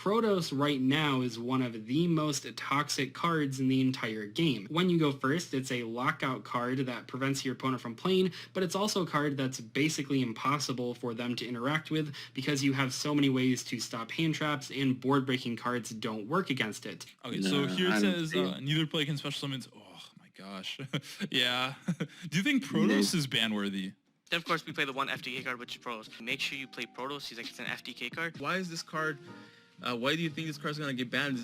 Protos right now is one of the most toxic cards in the entire game. When you go first, it's a lockout card that prevents your opponent from playing, but it's also a card that's basically impossible for them to interact with because you have so many ways to stop hand traps, and board breaking cards don't work against it. Okay, so here it says neither player can special summons. Oh my gosh. Yeah. Do you think Protos is ban worthy? Then of course we play the one FTK card, which is Protos. Make sure you play Protos. He's like, it's an FTK card. Why is this card? Why do you think this card's gonna get banned?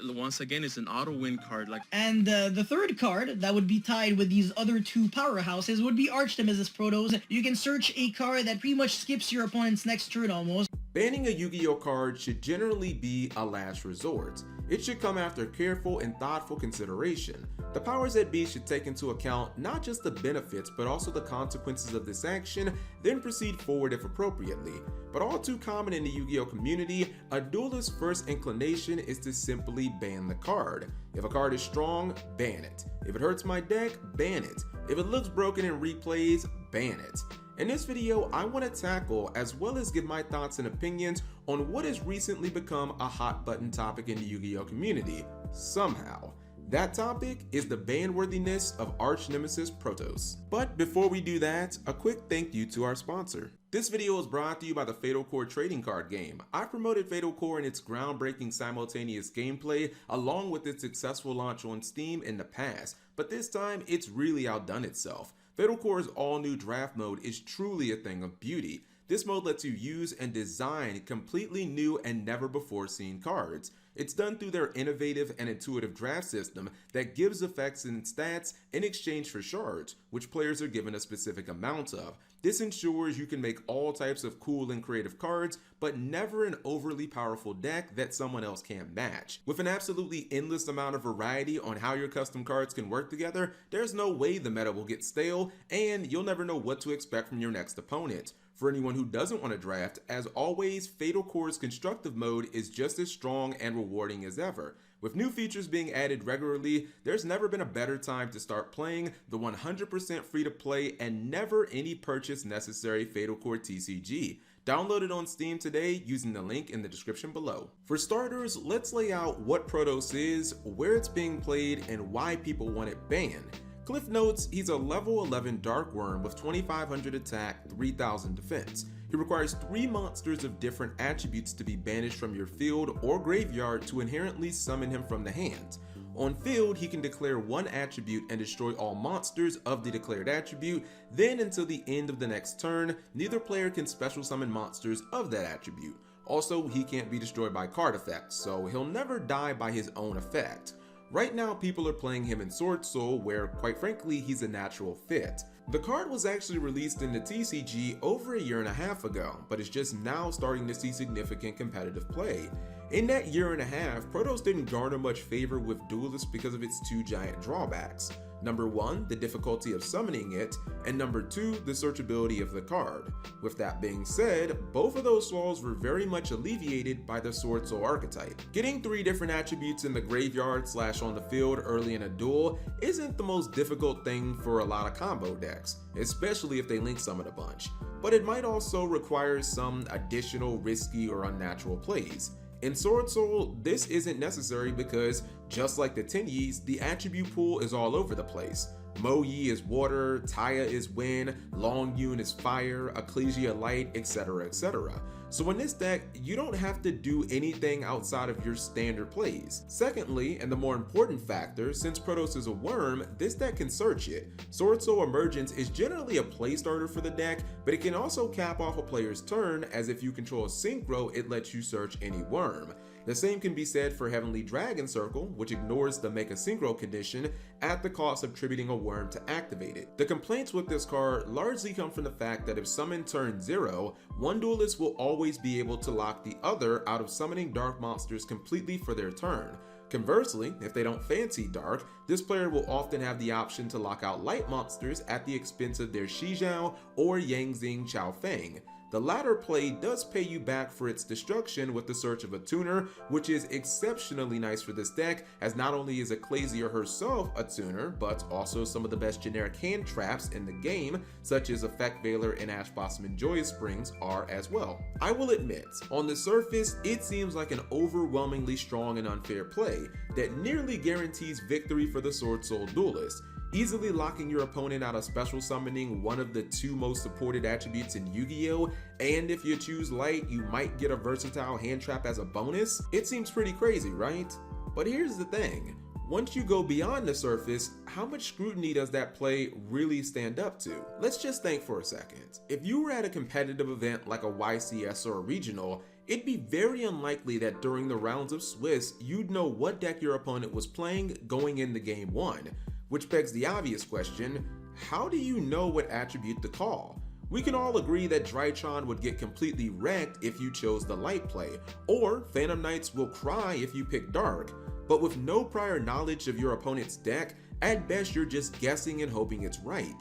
Once again, it's an auto win card. And the third card that would be tied with these other two powerhouses would be Archnemesis Protos. You can search a card that pretty much skips your opponent's next turn almost. Banning a Yu-Gi-Oh card should generally be a last resort. It should come after careful and thoughtful consideration. The powers that be should take into account not just the benefits but also the consequences of this action, then proceed forward if appropriately. But all too common in the Yu-Gi-Oh community, a duelist's first inclination is to simply ban the card. If a card is strong, ban it. If it hurts my deck, ban it. If it looks broken in replays, ban it. In this video, I want to tackle as well as give my thoughts and opinions on what has recently become a hot button topic in the Yu-Gi-Oh community, somehow. That topic is the ban-worthiness of Arch Nemesis Protos. But before we do that, a quick thank you to our sponsor. This video is brought to you by the Fatal Core trading card game. I promoted Fatal Core and its groundbreaking simultaneous gameplay along with its successful launch on Steam in the past, but this time it's really outdone itself. Fatal Core's all-new draft mode is truly a thing of beauty. This mode lets you use and design completely new and never before seen cards. It's done through their innovative and intuitive draft system that gives effects and stats in exchange for shards, which players are given a specific amount of. This ensures you can make all types of cool and creative cards, but never an overly powerful deck that someone else can't match. With an absolutely endless amount of variety on how your custom cards can work together, there's no way the meta will get stale, and you'll never know what to expect from your next opponent. For anyone who doesn't want to draft, as always, Fatal Core's constructive mode is just as strong and rewarding as ever. With new features being added regularly, there's never been a better time to start playing the 100% free-to-play and never any purchase necessary Fatal Core TCG. Download it on Steam today using the link in the description below. For starters, let's lay out what Protos is, where it's being played, and why people want it banned. Cliff notes, he's a level 11 Dark Worm with 2500 attack, 3000 defense. He requires 3 monsters of different attributes to be banished from your field or graveyard to inherently summon him from the hand. On field, he can declare 1 attribute and destroy all monsters of the declared attribute, then until the end of the next turn, neither player can special summon monsters of that attribute. Also, he can't be destroyed by card effects, so he'll never die by his own effect. Right now, people are playing him in Swordsoul, where, quite frankly, he's a natural fit. The card was actually released in the TCG over a year and a half ago, but is just now starting to see significant competitive play. In that year and a half, Protos didn't garner much favor with duelists because of its 2 giant drawbacks. Number 1, the difficulty of summoning it, and number 2, the searchability of the card. With that being said, both of those flaws were very much alleviated by the Swordsoul archetype. Getting 3 different attributes in the graveyard / on the field early in a duel isn't the most difficult thing for a lot of combo decks, especially if they link summon a bunch, but it might also require some additional risky or unnatural plays. In Swordsoul, this isn't necessary because, just like the Tenyis, the attribute pool is all over the place. Mo-Yi is water, Taya is wind, Long-Yun is fire, Ecclesia light, etc, etc. So in this deck, you don't have to do anything outside of your standard plays. Secondly, and the more important factor, since Protos is a worm, this deck can search it. Swordsoul Emergence is generally a play starter for the deck, but it can also cap off a player's turn, as if you control Synchro, it lets you search any worm. The same can be said for Heavenly Dragon Circle, which ignores the make a synchro condition at the cost of tributing a worm to activate it. The complaints with this card largely come from the fact that if summoned turn 0, one duelist will always be able to lock the other out of summoning dark monsters completely for their turn. Conversely, if they don't fancy dark, this player will often have the option to lock out light monsters at the expense of their Shijiao or Yangzing Chao Feng. The latter play does pay you back for its destruction with the Search of a Tuner, which is exceptionally nice for this deck, as not only is Ecclesia herself a tuner, but also some of the best generic hand traps in the game, such as Effect Veiler and Ash Blossom and Joyous Springs are as well. I will admit, on the surface, it seems like an overwhelmingly strong and unfair play that nearly guarantees victory for the Swordsoul duelist, easily locking your opponent out of special summoning one of the two most supported attributes in Yu-Gi-Oh! And if you choose light, you might get a versatile hand trap as a bonus. It seems pretty crazy, right? But here's the thing. Once you go beyond the surface, how much scrutiny does that play really stand up to? Let's just think for a second. If you were at a competitive event like a YCS or a regional, it'd be very unlikely that during the rounds of Swiss, you'd know what deck your opponent was playing going into game 1. Which begs the obvious question, how do you know what attribute to call? We can all agree that Drytron would get completely wrecked if you chose the light play, or Phantom Knights will cry if you pick dark, but with no prior knowledge of your opponent's deck, at best you're just guessing and hoping it's right.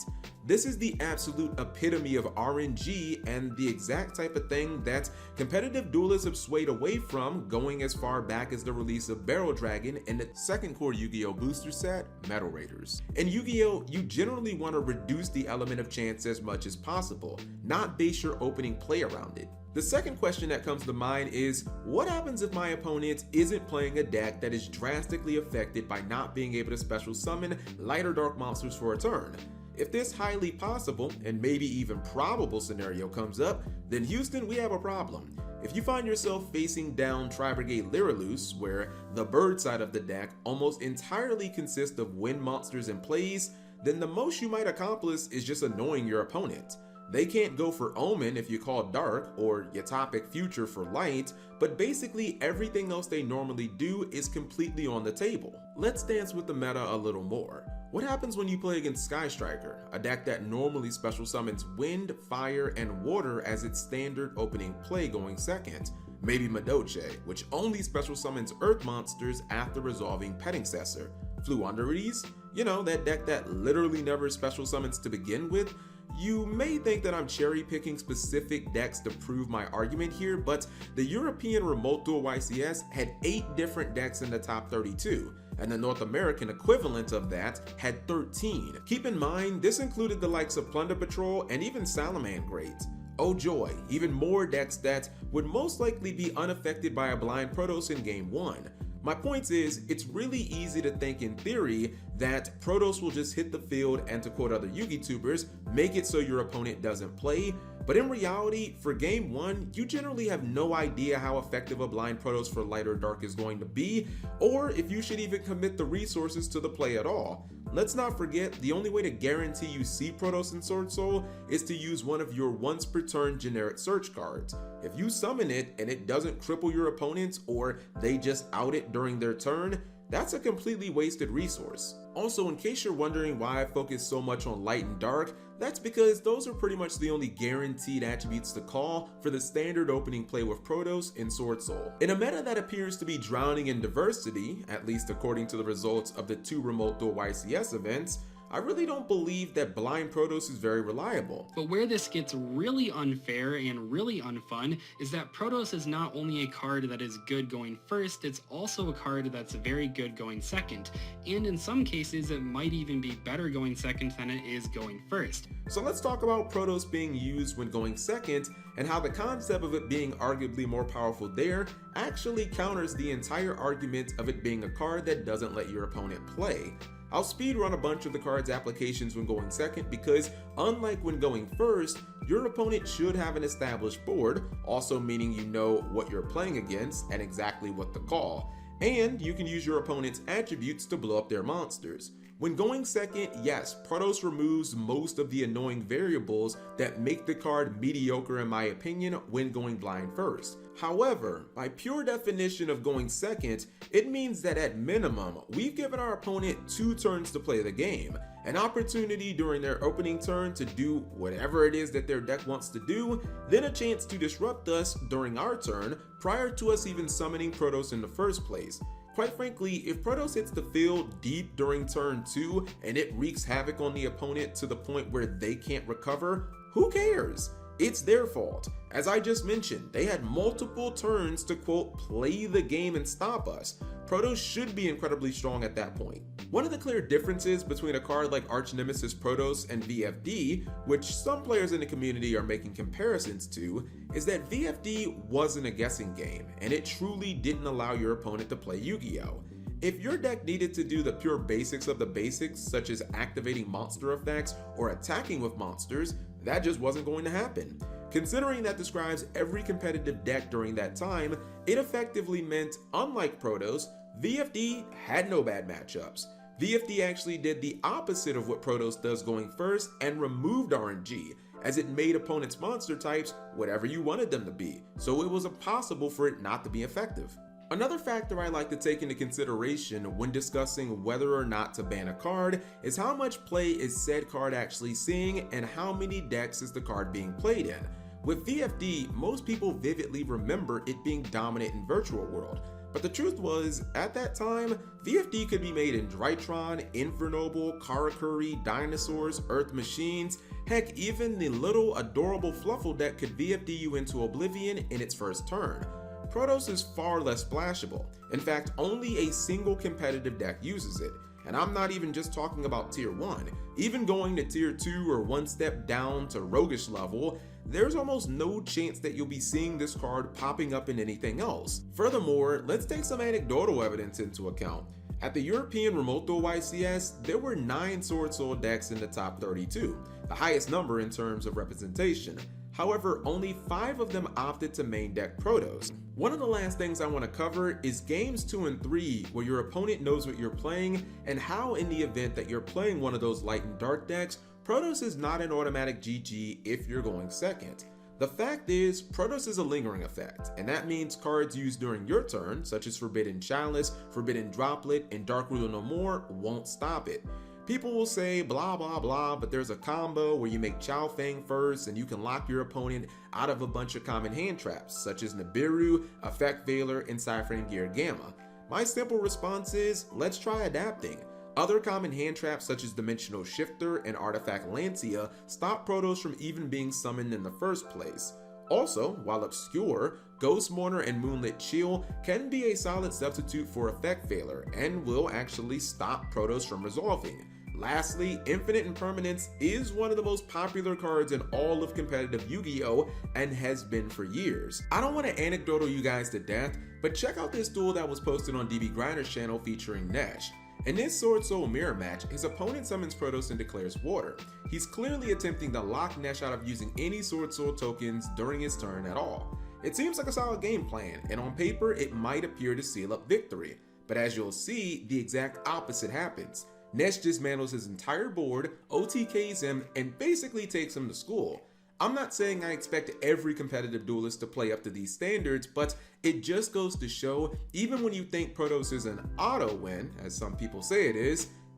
This is the absolute epitome of RNG and the exact type of thing that competitive duelists have swayed away from, going as far back as the release of Barrel Dragon and the second core Yu-Gi-Oh! Booster set, Metal Raiders. In Yu-Gi-Oh! You generally want to reduce the element of chance as much as possible, not base your opening play around it. The second question that comes to mind is, what happens if my opponent isn't playing a deck that is drastically affected by not being able to special summon light or dark monsters for a turn? If this highly possible, and maybe even probable scenario comes up, then Houston, we have a problem. If you find yourself facing down Tri-Brigade Lyraloose, where the bird side of the deck almost entirely consists of wind monsters and plays, then the most you might accomplish is just annoying your opponent. They can't go for Omen if you call Dark, or Yatopic Future for Light, but basically everything else they normally do is completely on the table. Let's dance with the meta a little more. What happens when you play against Sky Striker, a deck that normally special summons Wind, Fire, and Water as its standard opening play going second? Maybe Madoche, which only special summons Earth monsters after resolving Pettingcessor. Fluunderies, you know, that deck that literally never special summons to begin with. You may think that I'm cherry picking specific decks to prove my argument here, but the European Remote Duel YCS had 8 different decks in the top 32, and the North American equivalent of that had 13. Keep in mind, this included the likes of Plunder Patrol and even Salamangreat. Oh joy, even more decks that would most likely be unaffected by a blind Protos in game 1. My point is, it's really easy to think in theory that Protos will just hit the field and, to quote other Yugitubers, make it so your opponent doesn't play, but in reality, for game 1, you generally have no idea how effective a blind Protos for light or dark is going to be, or if you should even commit the resources to the play at all. Let's not forget, the only way to guarantee you see Protos in Swordsoul is to use one of your once per turn generic search cards. If you summon it and it doesn't cripple your opponents, or they just out it during their turn, that's a completely wasted resource. Also, in case you're wondering why I focus so much on light and dark, that's because those are pretty much the only guaranteed attributes to call for the standard opening play with Protos in Swordsoul. In a meta that appears to be drowning in diversity, at least according to the results of the 2 Remote Duel YCS events, I really don't believe that blind Protos is very reliable. But where this gets really unfair and really unfun is that Protos is not only a card that is good going first, it's also a card that's very good going second, and in some cases it might even be better going second than it is going first. So let's talk about Protos being used when going second, and how the concept of it being arguably more powerful there actually counters the entire argument of it being a card that doesn't let your opponent play. I'll speedrun a bunch of the card's applications when going second because, unlike when going first, your opponent should have an established board, also meaning you know what you're playing against and exactly what to call, and you can use your opponent's attributes to blow up their monsters. When going second, yes, Protos removes most of the annoying variables that make the card mediocre in my opinion when going blind first. However, by pure definition of going second, it means that at minimum, we've given our opponent 2 turns to play the game, an opportunity during their opening turn to do whatever it is that their deck wants to do, then a chance to disrupt us during our turn prior to us even summoning Protos in the first place. Quite frankly, if Protos hits the field deep during turn 2 and it wreaks havoc on the opponent to the point where they can't recover, who cares? It's their fault. As I just mentioned, they had multiple turns to quote, play the game and stop us. Protos should be incredibly strong at that point. One of the clear differences between a card like Arch Nemesis Protos and VFD, which some players in the community are making comparisons to, is that VFD wasn't a guessing game, and it truly didn't allow your opponent to play Yu-Gi-Oh! If your deck needed to do the pure basics of the basics, such as activating monster effects or attacking with monsters, that just wasn't going to happen. Considering that describes every competitive deck during that time, it effectively meant, unlike Protos, VFD had no bad matchups. VFD actually did the opposite of what Protos does going first and removed RNG, as it made opponents' monster types whatever you wanted them to be, so it was impossible for it not to be effective. Another factor I like to take into consideration when discussing whether or not to ban a card is how much play is said card actually seeing and how many decks is the card being played in. With VFD, most people vividly remember it being dominant in Virtual World, but the truth was, at that time, VFD could be made in Drytron, Infernoble, Karakuri, Dinosaurs, Earth Machines, heck even the little adorable Fluffle deck could VFD you into oblivion in its first turn. Protos is far less splashable. In fact, only a single competitive deck uses it. And I'm not even just talking about tier 1. Even going to tier 2 or one step down to roguish level, there's almost no chance that you'll be seeing this card popping up in anything else. Furthermore, let's take some anecdotal evidence into account. At the European Remoto YCS, there were 9 Swordsoul decks in the top 32, the highest number in terms of representation. However, only 5 of them opted to main deck Protos. One of the last things I want to cover is games 2 and 3, where your opponent knows what you're playing and how in the event that you're playing one of those light and dark decks, Protos is not an automatic GG if you're going second. The fact is, Protos is a lingering effect, and that means cards used during your turn, such as Forbidden Chalice, Forbidden Droplet, and Dark Ruler No More, won't stop it. People will say blah blah blah, but there's a combo where you make Chow Fang first and you can lock your opponent out of a bunch of common hand traps, such as Nibiru, Effect Veiler, and Cyphering Gear Gamma. My simple response is, let's try adapting. Other common hand traps such as Dimensional Shifter and Artifact Lancia stop Protos from even being summoned in the first place. Also, while obscure, Ghost Mourner and Moonlit Chill can be a solid substitute for Effect Veiler and will actually stop Protos from resolving. Lastly, Infinite Impermanence is one of the most popular cards in all of competitive Yu-Gi-Oh! And has been for years. I don't want to anecdotal you guys to death, but check out this duel that was posted on DB Grinder's channel featuring Nesh. In this Swordsoul mirror match, his opponent summons Protos and declares water. He's clearly attempting to lock Nesh out of using any Swordsoul tokens during his turn at all. It seems like a solid game plan, and on paper it might appear to seal up victory, but as you'll see, the exact opposite happens. Nesh dismantles his entire board, OTKs him, and basically takes him to school. I'm not saying I expect every competitive duelist to play up to these standards, but it just goes to show, even when you think Protos is an auto win, as some people say it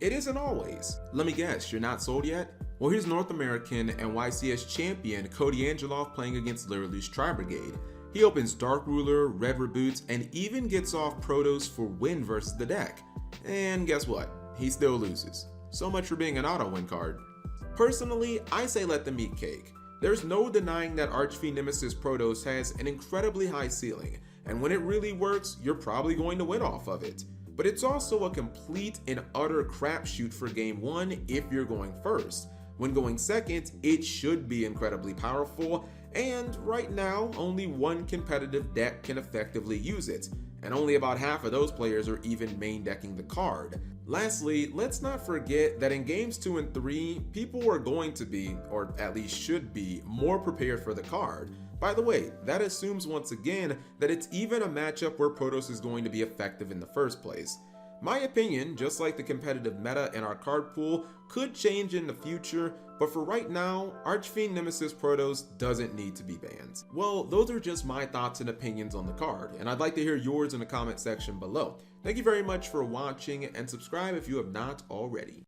isn't always. Let me guess, you're not sold yet? Well, here's North American and YCS champion Cody Angelov playing against Liralu's Tri-Brigade. He opens Dark Ruler, Red Reboots, and even gets off Protos for win versus the deck. And guess what? He still loses. So much for being an auto win card. Personally, I say let them eat cake. There's no denying that Archfiend Nemesis Protos has an incredibly high ceiling, and when it really works, you're probably going to win off of it. But it's also a complete and utter crapshoot for game 1 if you're going first. When going second, it should be incredibly powerful, and right now, only one competitive deck can effectively use it, and only about half of those players are even main decking the card. Lastly, let's not forget that in games 2 and 3, people are going to be, or at least should be, more prepared for the card. By the way, that assumes once again that it's even a matchup where Protos is going to be effective in the first place. My opinion, just like the competitive meta in our card pool, could change in the future, but for right now, Archfiend Nemesis Protos doesn't need to be banned. Well, those are just my thoughts and opinions on the card, and I'd like to hear yours in the comment section below. Thank you very much for watching, and subscribe if you have not already.